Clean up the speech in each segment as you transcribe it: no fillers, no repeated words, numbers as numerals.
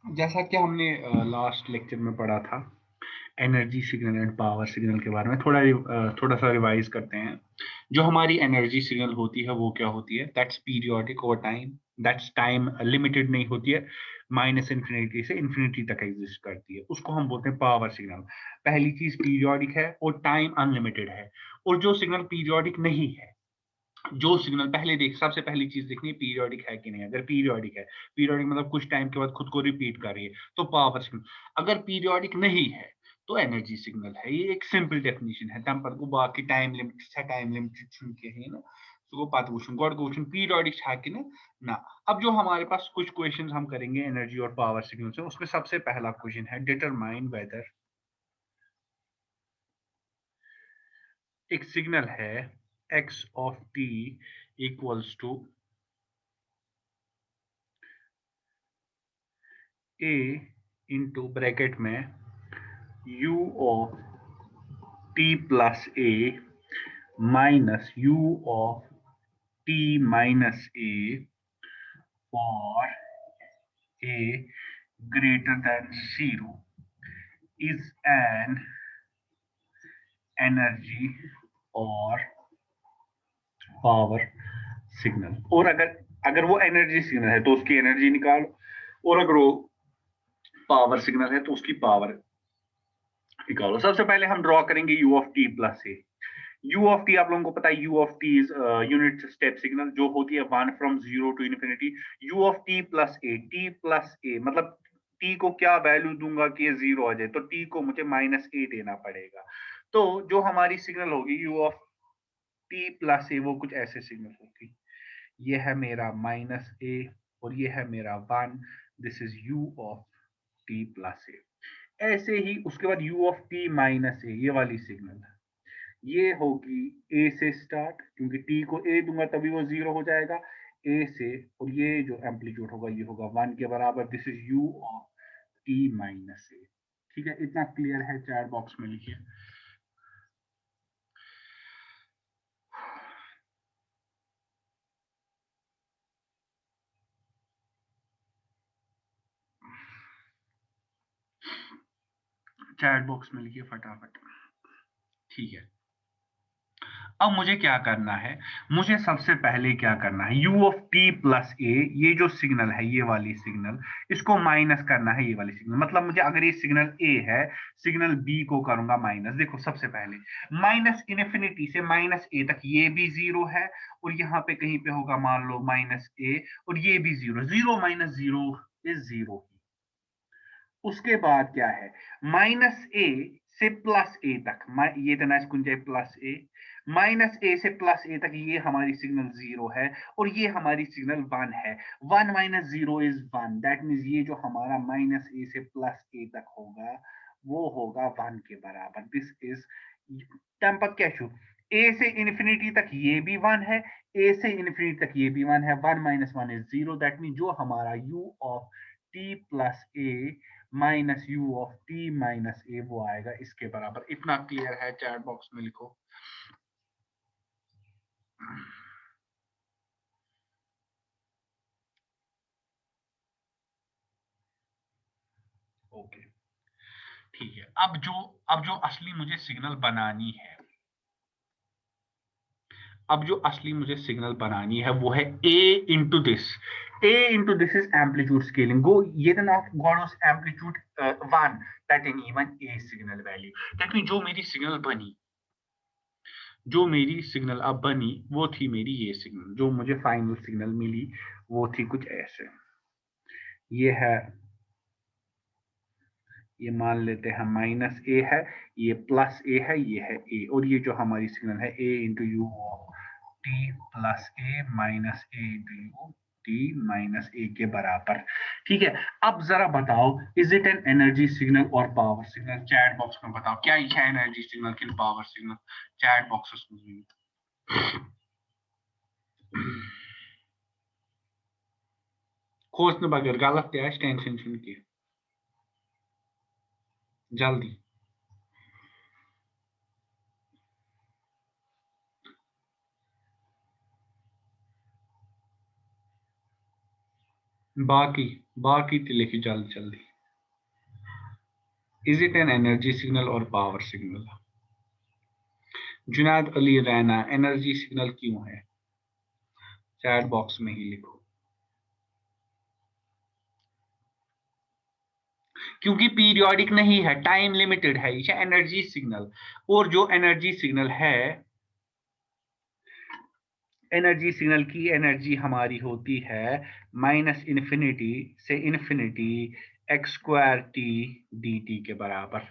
जैसा कि हमने लास्ट लेक्चर में पढ़ा था energy signal and power signal के बारे में, थोड़ा सा रिवाइज करते हैं। जो हमारी एनर्जी सिग्नल होती है वो क्या होती है? That's periodic over time, that's time limited नहीं होती है, माइनस इन्फिनिटी से इन्फिनिटी तक एग्जिस्ट करती है, उसको हम बोलते हैं पावर सिग्नल। पहली चीज पीरियोडिक है और टाइम अनलिमिटेड है। और जो सिग्नल पीरियोडिक नहीं है, जो सिग्नल पहले देख सबसे पहली चीज देखनी है पीरियोडिक है कि नहीं। अगर पीरियोडिक है, पीरियोडिक मतलब कुछ टाइम के बाद खुद को रिपीट कर रही है, तो पावर सिग्नल। अगर पीरियोडिक नहीं है तो एनर्जी सिग्नल है। ये एक सिंपल डेफिनेशन है। तंपर को बाकी टाइम लिमिट है, टाइम लिमिटेड सुनके है ना, तो पात वुशन गॉड क्वेश्चन पीरियोडिक है कि ना। अब जो हमारे पास कुछ क्वेश्चंस हम करेंगे एनर्जी और पावर सिग्नल से, उसमें सबसे पहला क्वेश्चन है डिटरमाइन वेदर एक सिग्नल है x of t equals to a into bracket में u of t plus a minus u of t minus a और a greater than 0 is an energy और पावर सिग्नल। और अगर अगर वो एनर्जी सिग्नल है तो उसकी एनर्जी निकालो, और अगर वो पावर सिग्नल है तो उसकी पावर निकालो। सबसे पहले हम ड्रॉ करेंगे u of t plus a. u of t आप लोगों को पता है, u of t is unit step signal जो होती है 1 from 0 to infinity. u of t plus a, t plus a मतलब t को क्या वैल्यू दूंगा कि ये 0 आ जाए, तो t को मुझे माइनस ए देना पड़ेगा। तो जो हमारी सिग्नल होगी u ऑफ t प्लस ए, वो कुछ ऐसे सिग्नल होगी। ये है मेरा माइनस ए और ये है मेरा 1। This is u of t plus a. ऐसे ही उसके बाद u of t minus a, ये वाली सिग्नल ये होगी ए से स्टार्ट, क्योंकि टी को ए दूंगा तभी वो 0 हो जाएगा, ए से। और ये जो एम्पलीट्यूड होगा ये होगा 1 के बराबर। This is u of t minus a. ठीक है, इतना क्लियर है? चैट बॉक्स में लिखिए। चैट बॉक्स में लिखिए फटाफट। ठीक है, अब मुझे क्या करना है? मुझे सबसे पहले क्या करना है, u ऑफ t प्लस ए, ये जो सिग्नल है ये वाली सिग्नल, इसको माइनस करना है ये वाली सिग्नल। मतलब मुझे अगर ये सिग्नल a है, सिग्नल b को करूंगा माइनस। देखो सबसे पहले माइनस इन्फिनिटी से माइनस a तक ये भी 0 है, और यहाँ पे कहीं पे होगा मान लो माइनस a, और ये भी 0। 0 माइनस 0 इज 0। उसके बाद क्या है, माइनस ए से प्लस ए तक, ये देना इसको प्लस ए, माइनस ए से प्लस ए तक ये हमारी सिग्नल 0 है, और ये हमारी सिग्नल 1 है। 1 माइनस 0 इज 1। दैट मीन्स ये जो हमारा माइनस ए से प्लस ए तक होगा वो होगा 1 के बराबर। दिस इज टेम्पर कैशू। ए से इन्फिनिटी तक ये भी 1 है, ए से इन्फिनिटी तक ये भी 1 है। 1 माइनस 1 इज 0। दैट मीन जो हमारा u of t plus a minus u of t minus a वो आएगा इसके बराबर। इतना क्लियर है? चैट बॉक्स में लिखो। ओके, ठीक है। अब जो असली मुझे सिग्नल बनानी है, अब जो असली मुझे सिग्नल बनानी है वो है a into this. A into this is amplitude scaling. गो ये not got amplitude 1 that in even a signal value. That mean जो मेरी सिग्नल अब बनी वो थी मेरी ये सिग्नल। जो मुझे फाइनल सिग्नल मिली वो थी कुछ ऐसे। ये है, ये मान लेते हैं माइनस ए है, ये प्लस ए है, ये है ए, और ये जो हमारी सिग्नल है a into u t plus a minus a into u t minus a के बराबर। ठीक है, अब जरा बताओ, is it an energy signal और पावर सिग्नल? चैट बॉक्स में बताओ क्या ये है एनर्जी सिग्नल कि पावर सिग्नल। चैट बॉक्स में खोजने बगैर गलत टेंशन की जल्दी। बाकी बाकी ते लिखी जल्दी जल्दी। Is it an energy signal और power signal? Junaid Ali Raina, energy signal क्यों है? चैट बॉक्स में ही लिखो। क्योंकि पीरियोडिक नहीं है, टाइम लिमिटेड है, ये एनर्जी सिग्नल। और जो एनर्जी सिग्नल है, एनर्जी सिग्नल की एनर्जी हमारी होती है माइनस इन्फिनिटी से infinity x square T D T के बराबर।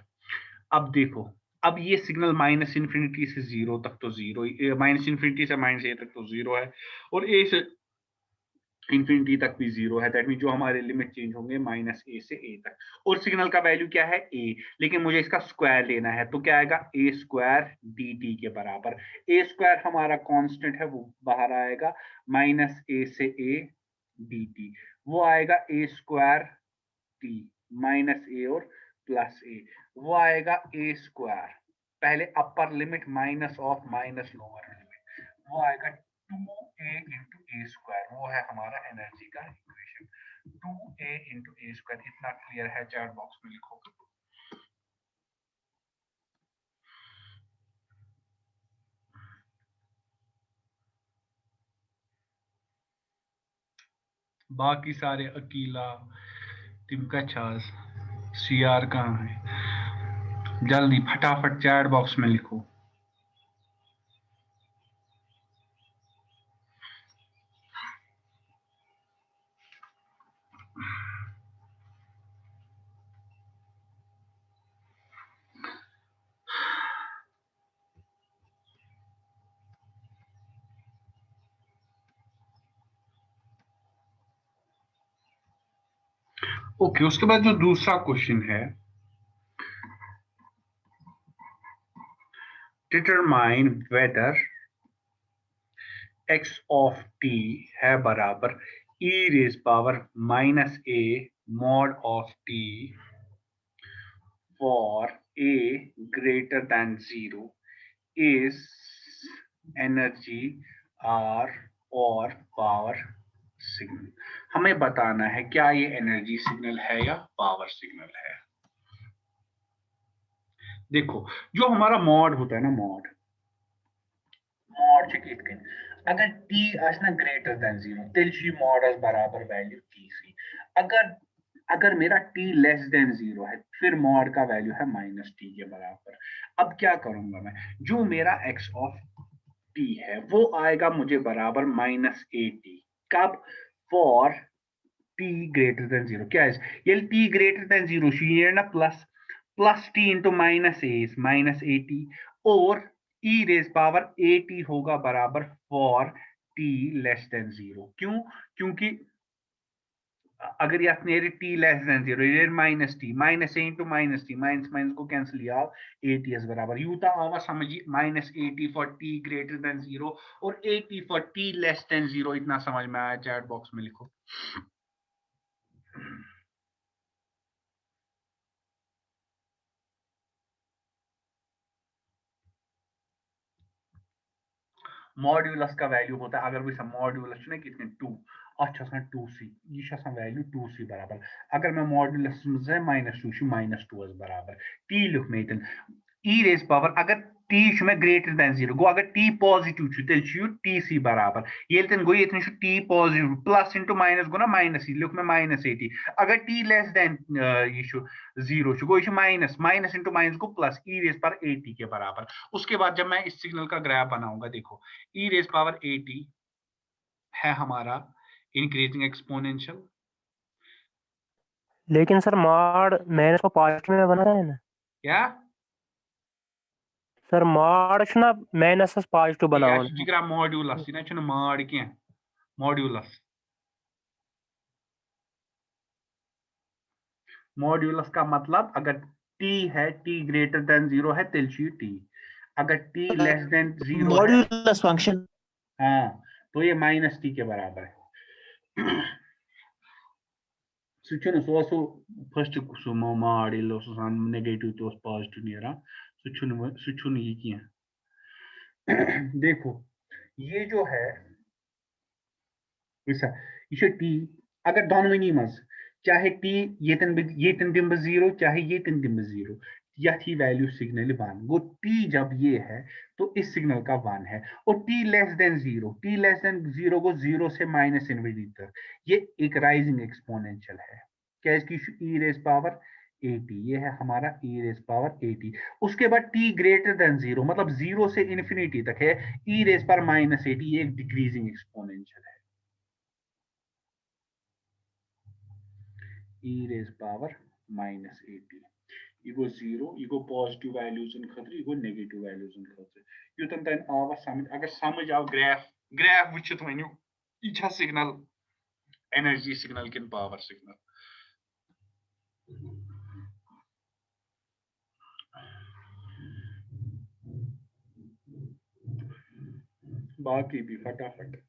अब देखो, अब ये सिग्नल माइनस इन्फिनिटी से जीरो तक तो जीरो, माइनस इन्फिनिटी से माइनस ए तक तो जीरो है, और ए से इंफिनिटी तक भी जीरो है। दैट मीन जो हमारे लिमिट चेंज होंगे माइनस ए से ए तक। और सिग्नल का वैल्यू क्या है? ए। लेकिन मुझे इसका स्क्वायर लेना है, तो क्या आएगा? ए स्क्वायर डी टी के बराबर। ए स्क्वायर हमारा कांस्टेंट है, वो बाहर आएगा, माइनस ए से ए डी टी, वो आएगा ए स्क्वायर टी माइनस ए और प्लस ए, वो आएगा ए स्क्वायर, पहले upper limit minus of minus lower limit, वो आएगा 2a इंटू ए स्क्वायर, वो है हमारा एनर्जी का इक्वेशन। 2a इंटू ए स्क्वायर, इतना क्लियर है? चैट बॉक्स में लिखो। बाकी सारे अकीला, तिमकछास, सीआर कहाँ है? जल्दी फटाफट चैट बॉक्स में लिखो। ओके, उसके बाद जो दूसरा क्वेश्चन है, determine whether x of t है बराबर e raise power minus a mod of t for a greater than zero is energy or और पावर सिग्नल। हमें बताना है क्या ये एनर्जी सिग्नल है या पावर सिग्नल है। देखो, जो हमारा मॉड होता है ना, मॉड मॉड अगर t आसना ग्रेटर देन जीरो, तेल मॉड आस बराबर वैल्यू t सी। अगर अगर मेरा t लेस देन जीरो है, फिर मॉड का वैल्यू है माइनस टी के बराबर। अब क्या करूंगा मैं? जो मेरा x ऑफ t है वो आएगा मुझे बराबर माइनस ए टी। कब? For t greater than zero. क्या है ये? t ग्रेटर देन जीरो ना, plus plus t into minus a t, और e raise power a t होगा बराबर for t less than zero. क्यों? क्योंकि अगर ये टी लेस देन जीरो, ये minus t, minus a into minus t, minus minus को कैंसिल किया, ए टी एस बराबर यूता आवा समझिए minus a t for t greater than zero और a t for t less than zero. इतना समझ में आया? चैट बॉक्स में लिखो। मॉड्यूलस का वैल्यू होता है, अगर वह मॉड्यूलस कितने 2, अच्छा 2c, यह वैल्यू 2c बराबर। अगर मैं मॉड्यूलस में माइनस 2 माइनस 2 बराबर टी लिख में ई रेज पावर, अगर टी में ग्रेटर देन जीरो गो, अगर टी पॉजिटिव तेल टी सी बराबर, ये गो ये t positive plus into minus गो ना माइनस सी, लिख में माइनस ए टी। अगर टी लेस देन ये जीरो गो, ये माइनस माइनस इंटू माइनस को प्लस ई रेज पर ए टी के बराबर। उसके बाद जब मैं इस सिग्नल का ग्राफ बनाऊंगा, देखो ई रेज पावर ए टी है हमारा इंक्रीजिंग एक्सपोनेंशियल। लेकिन सर मॉड मैंने इसको पॉजिटिव में बना है ना क्या? सर? मॉड ना मैंने इसको पॉजिटिव बनाओ ना। जिगरा मॉड्यूलस ना मॉड क्या मॉड्यूलस। मॉड्यूलस का मतलब अगर t है, t ग्रेटर देन जीरो है तिलची t, अगर t लेस देन जीरो है, मॉड्यूलस फंक्शन, हाँ, तो ये माइनस टी के बराबर है। सुचन so first so module negative तो पॉजिटिव नहीं रहा, सुचन ये किया। देखो, ये जो है वैसा, ये टी अगर दोनों मज चाहे टी ये दिन 0 चाहे ये दिन 0 यही वैल्यू सिग्नल 1 वो टी जब ये है तो इस सिग्नल का 1 है और टी लेस देन 0 को 0 से माइनस इन्फिनिटी तक ये एक राइजिंग एक्सपोनेंशियल है क्या इसकी ई रेज पावर 80 ये है हमारा ई रेज पावर 80 उसके बाद t ग्रेटर देन 0 मतलब 0 से इन्फिनिटी तक है ई रेज पर माइनस 80 ये एक डिक्रीजिंग एक्सपोनेंशियल है e raised power minus 80 ये गो 0 ये गो पॉजिटिव वैल्यूज इन खतर ये गो नेगेटिव वैल्यूज इन खतर युतन तन आवा समझ अगर समझ आव ग्राफ वुचित वनियो यह सिग्नल एनर्जी सिग्नल किन पावर सिग्नल बाकी भी फटाफट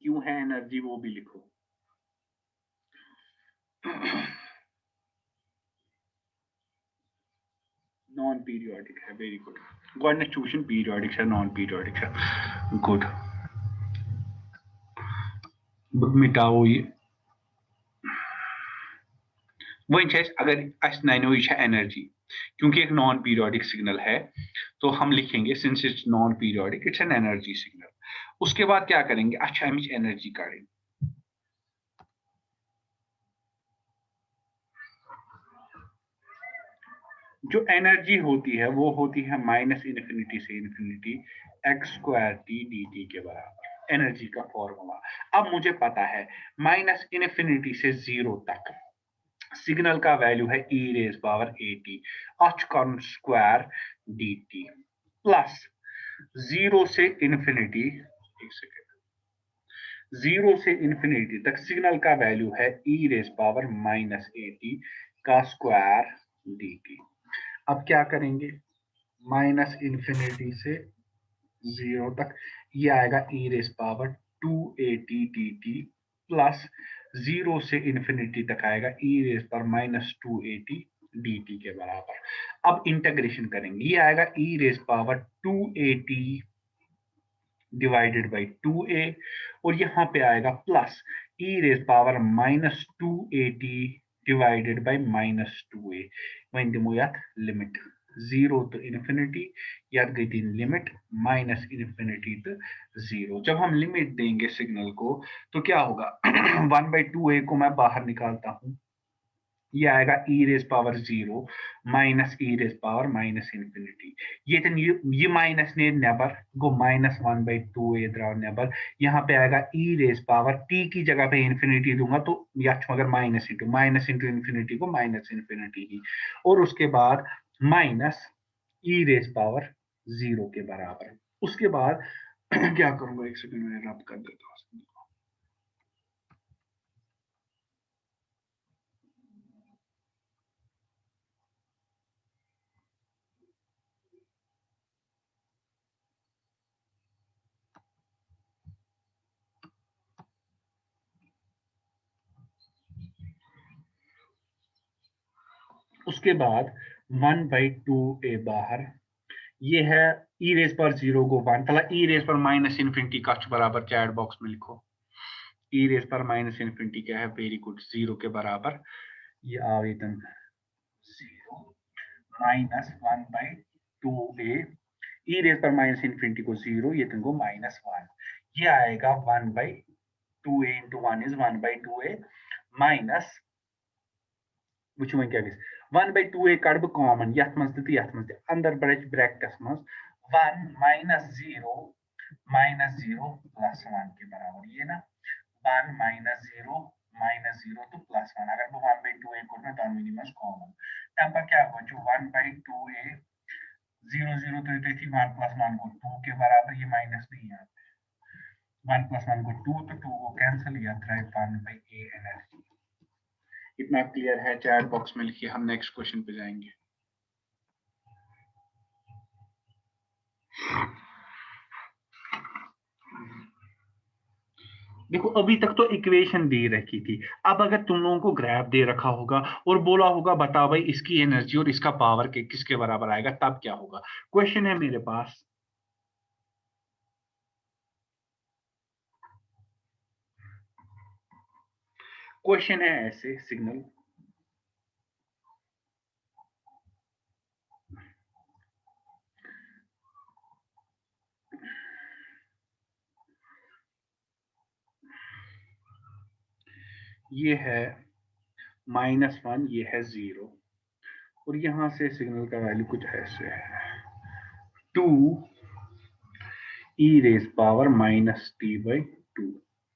क्यों है एनर्जी वो भी लिखो नॉन पीरियोडिक है वेरी गुड गोडने चूशन पीरियोडिक है नॉन पीरियोडिक है गुड मिटाओ ये वही अगर अस नानो ये एनर्जी क्योंकि एक नॉन पीरियोडिक सिग्नल है तो हम लिखेंगे since it's non periodic it's an energy signal उसके बाद क्या करेंगे अच्छा हम एनर्जी काढ़ेंगे जो एनर्जी होती है वो होती है माइनस इन्फिनिटी से infinity x square T D T के बराबर एनर्जी का फॉर्मूला अब मुझे पता है माइनस इन्फिनिटी से 0 तक सिग्नल का वैल्यू है e रेज पावर 80 h कॉन स्क्वायर dt प्लस 0 से इन्फिनिटी एक सेकेंड 0 से इन्फिनिटी तक सिग्नल का वैल्यू है e रेज पावर माइनस 80 का स्क्वायर dt अब क्या करेंगे माइनस इन्फिनिटी से 0 तक ये आएगा e raise power 280 dt plus 0 से इन्फिनिटी तक आएगा e रेज पर माइनस 280 dt के बराबर अब इंटीग्रेशन करेंगे ये आएगा e raise power 280 divided by 2a और यहाँ पे आएगा plus e raise power minus 280 divided by minus 2a वहीं दिमो यात लिमिट 0 तो इन्फिनिटी याद गई थी लिमिट माइनस इन्फिनिटी तो 0 जब हम लिमिट देंगे सिग्नल को तो क्या होगा 1/2a को मैं बाहर निकालता हूं ये आएगा e raise power 0 minus e raise power minus infinity ये माइनस ने नेबर गो माइनस 1/2a द्राव नेबर यहाँ पे आएगा e रेज पावर t की जगह पे इन्फिनिटी दूंगा तो मगर माइनस इंटू इन्फिनिटी को माइनस इन्फिनिटी ही और उसके बाद माइनस e रेज पावर 0 के बराबर उसके बाद क्या करूंगा एक सेकंड में रब कर देता हूँ उसके बाद 1/2a बाहर ये है e रेज पर 0 को 1 तला e रेज पर माइनस इन्फिनिटी का बराबर चैट बॉक्स में लिखो e रेज पर माइनस इन्फिनिटी क्या है वेरी गुड 0 के बराबर ये आवेदन 0 माइनस 1/2a e रेज पर माइनस इन्फिनिटी को 0 ये तुमको माइनस 1 ये आएगा 1/2a into 1 is 1/2a minus which one क्या 1/2a कड़ब कॉमन यथ मज तो यथ मज अंदर ब्रैकेट्स मज 1 माइनस 0 प्लस 1 के बराबर ये ना 1 माइनस 0 तो प्लस 1 अगर वो 1/2a को ना दोनों मिनिमम कॉमन तब पर क्या होगा जो 1/2a 0 तो ये थी 1 प्लस 1 को 2 के बराबर ये माइनस नहीं आते 1 प्लस 1 को 2 तो 2 को कैंसिल या 1/a एनर्जी इतना क्लियर है चैट बॉक्स में लिखिए हम नेक्स्ट क्वेश्चन पे जाएंगे देखो अभी तक तो इक्वेशन दे रखी थी अब अगर तुम लोगों को ग्राफ दे रखा होगा और बोला होगा बताओ भाई इसकी एनर्जी और इसका पावर के किसके बराबर आएगा तब क्या होगा क्वेश्चन है मेरे पास क्वेश्चन है ऐसे सिग्नल ये है -1, ये है 0 और यहां से सिग्नल का वैल्यू कुछ ऐसे है 2 e रेज पावर -t/2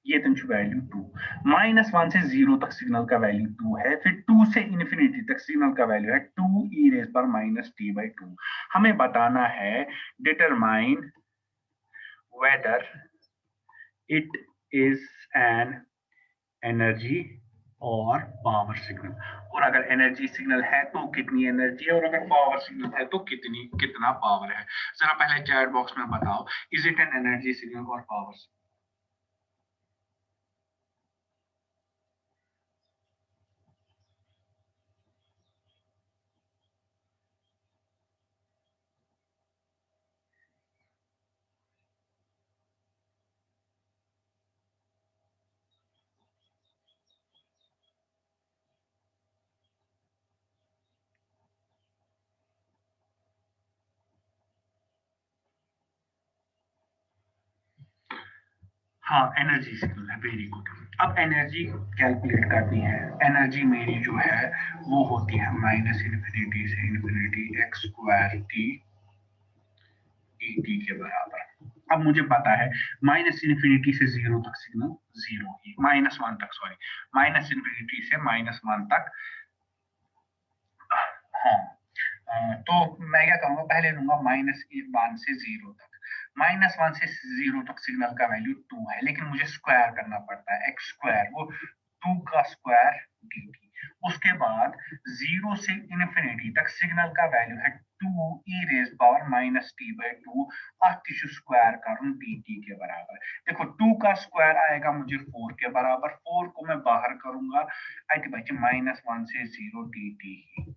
ये वैल्यू 2 -1 से 0 तक सिग्नल का वैल्यू 2 है फिर 2 से इन्फिनिटी तक सिग्नल का वैल्यू है 2 e रेज पावर -t/2 हमें बताना है determine whether it is an energy और पावर सिग्नल और अगर एनर्जी सिग्नल है तो कितनी एनर्जी है और अगर पावर सिग्नल है तो कितना पावर है जरा पहले चैट बॉक्स में बताओ is it an energy signal और पावर सिग्नल हाँ एनर्जी सिग्नल है वेरी गुड अब एनर्जी कैलकुलेट करनी है एनर्जी मेरी जो है वो होती है -इन्फिनिटी से इन्फिनिटी x² t dt के बराबर अब मुझे पता है -इन्फिनिटी से 0 तक सिग्नल 0 ही -1 तक सॉरी -इन्फिनिटी से -1 तक हाँ तो मैं क्या करूंगा पहले लूंगा -1 से 0 तक -1 से 0 तक सिग्नल का वैल्यू 2 है लेकिन मुझे स्क्वायर करना पड़ता है x² वो 2 का स्क्वायर dt उसके बाद 0 से इन्फिनिटी तक सिग्नल का वैल्यू है 2 e रेज पावर -t/2 आर्टिशु स्क्वायर करूं dt के बराबर देखो 2 का स्क्वायर आएगा मुझे 4 के बराबर 4 को मैं बाहर करूंगा आगे बचे -1 से 0 dt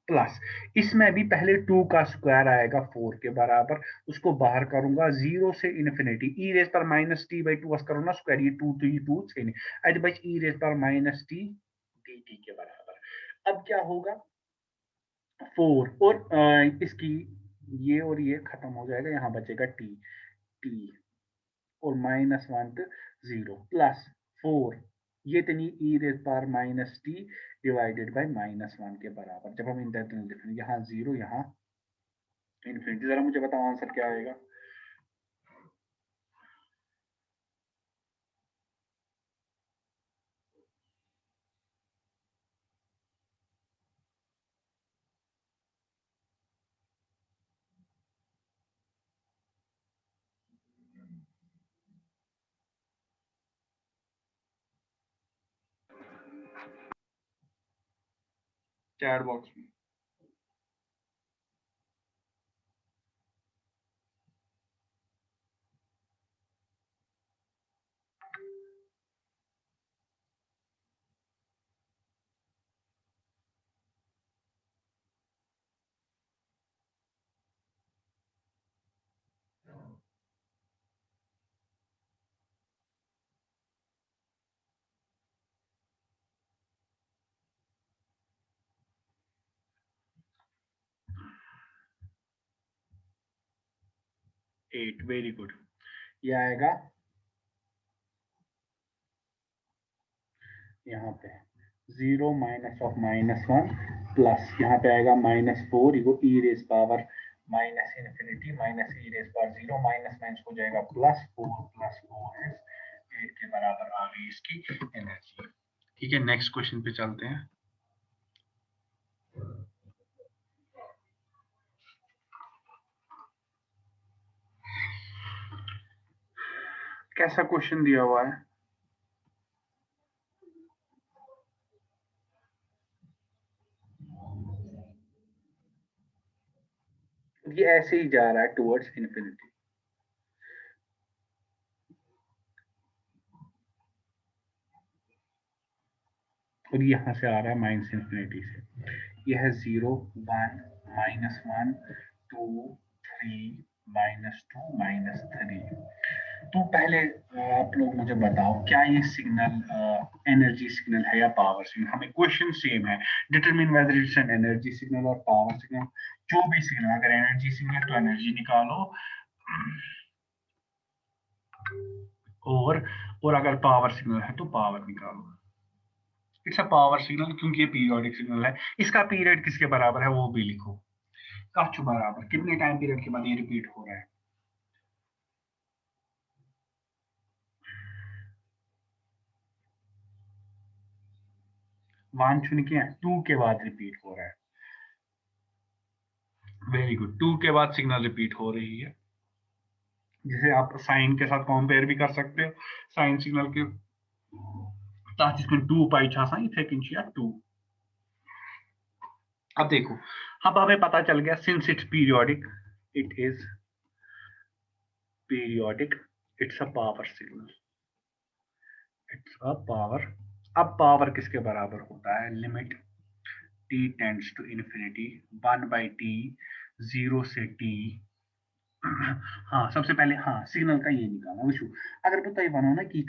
प्लस इसमें भी पहले 2 का स्क्वायर आएगा 4 के बराबर उसको बाहर करूंगा 0 से इन्फिनिटी ई रेज पर -t/2 करो ना स्क्वायर ये 2 तो ये 2 से नहीं बच ई रेज पर -t dt के बराबर अब क्या होगा 4 और इसकी ये और ये खत्म हो जाएगा यहाँ बचेगा t और -1 0 प्लस 4 ये इतनी e raise power -t divided by -1 के बराबर जब हम इंटरनल डिफरेंस यहाँ 0 यहाँ इन्फिनिटी जरा मुझे बताओ आंसर क्या आएगा चैट बॉक्स में एट वेरी गुड ये आएगा यहाँ पे 0 माइनस ऑफ -1 प्लस यहाँ पे आएगा -4 इको ई रेज पावर -इन्फिनिटी ई रेज पावर 0 माइनस हो जाएगा +4 +4 है 8 के बराबर आ गई इसकी एनर्जी ठीक है नेक्स्ट क्वेश्चन पे चलते हैं कैसा क्वेश्चन दिया हुआ है ये ऐसे ही जा रहा है टुवर्ड्स इन्फिनिटी और यहाँ से आ रहा है -इन्फिनिटी से यह है 0 1 -1 2 3 -2 -3 तो पहले आप लोग मुझे बताओ क्या ये सिग्नल एनर्जी सिग्नल है या पावर सिग्नल। हमें क्वेश्चन सेम है, determine whether it's an energy signal और पावर सिग्नल। जो भी सिग्नल, अगर एनर्जी सिग्नल तो एनर्जी निकालो, और अगर पावर सिग्नल है तो पावर निकालो। इट्स अ पावर सिग्नल क्योंकि ये पीरियोडिक सिग्नल है। इसका पीरियड किसके बराबर है वो भी लिखो, काचू बराबर कितने टाइम पीरियड के बाद ये रिपीट हो रहा है। वन चुन के 2 के बाद रिपीट हो रहा है। वेरी गुड, 2 के बाद सिग्नल रिपीट हो रही है, जिसे आप साइन के साथ कंपेयर भी कर सकते हो। साइन सिग्नल के साथ इसमें 2 पाई छासा इथे किंचिया 2। अब देखो, अब हमें पता चल गया since it's periodic, it is periodic, it's a power signal, it's a power. अब पावर किसके बराबर होता है, limit t tends to infinity 1/t 0 से t। हाँ सबसे पहले हाँ सिग्नल का ये निकालना वुचु अगर बताइए बनो ना कि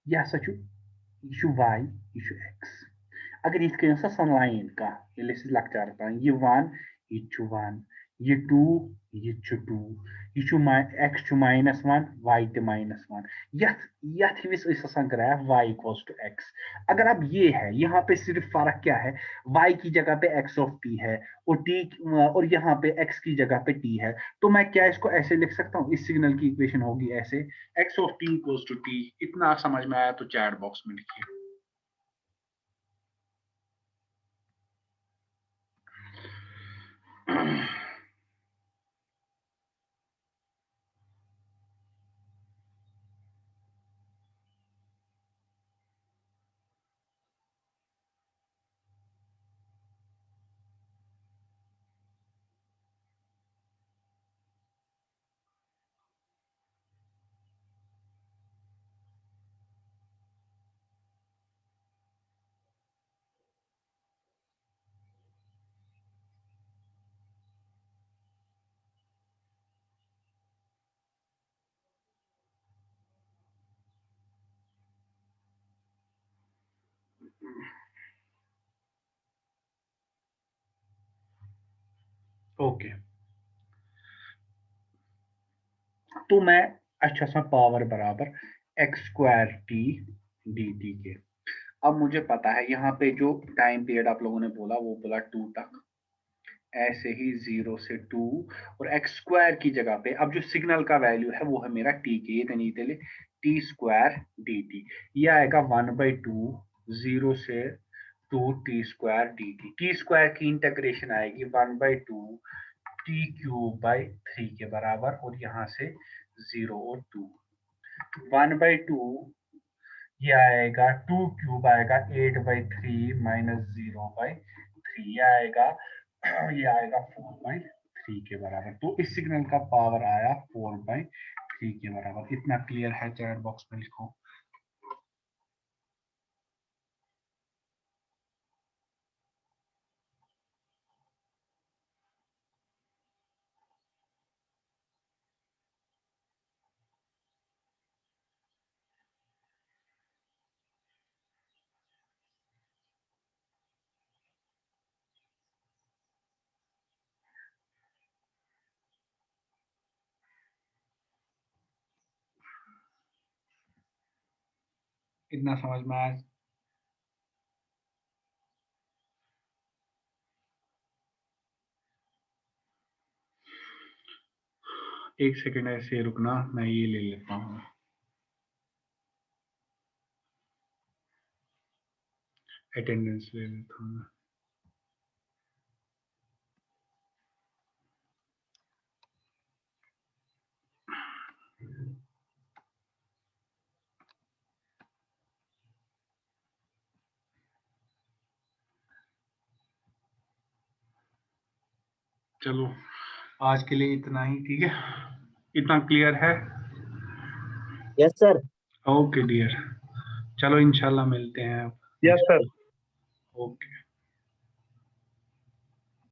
यह सचु यह y यह x अगर यह सन लाइन का ये लक्चार ये 1 यह 1 यह 2 यह 2 यह x -1 y -1 यथ graph y equals to x। अगर अब ये है यहाँ पे सिर्फ फर्क क्या है, y की जगह पे x ऑफ t है और t और यहाँ पे x की जगह पे t है, तो मैं क्या इसको ऐसे लिख सकता हूँ, इस सिग्नल की इक्वेशन होगी ऐसे x of t equals to t। इतना समझ में आया तो चैट बॉक्स में लिखिए। ओके तो मैं अच्छा सा पावर बराबर x² t dt के। अब मुझे पता है यहाँ पे जो टाइम पीरियड आप लोगों ने बोला वो बोला 2 तक, ऐसे ही 0 से 2 और x² की जगह पे अब जो सिग्नल का वैल्यू है वो है मेरा t के ये t² dt। ये आएगा 1/2 0 से 2 t² dt। t² की इंटीग्रेशन आएगी 1/2 t³ 3 के बराबर और यहाँ से 0 और 2 1/2 ये आएगा 2³ आएगा 8/3 -0/3 ये आएगा 4/3 के बराबर। तो इस सिग्नल का पावर आया 4/3 के बराबर। इतना क्लियर है, चैट बॉक्स में लिखो। इतना समझ में आया? एक सेकंड ऐसे रुकना, मैं ये ले लेता हूँ। अटेंडेंस ले लेता हूँ। चलो आज के लिए इतना ही, ठीक है? इतना क्लियर है? Yes sir. ओके डियर, चलो इंशाल्लाह मिलते हैं अब। Yes sir. ओके।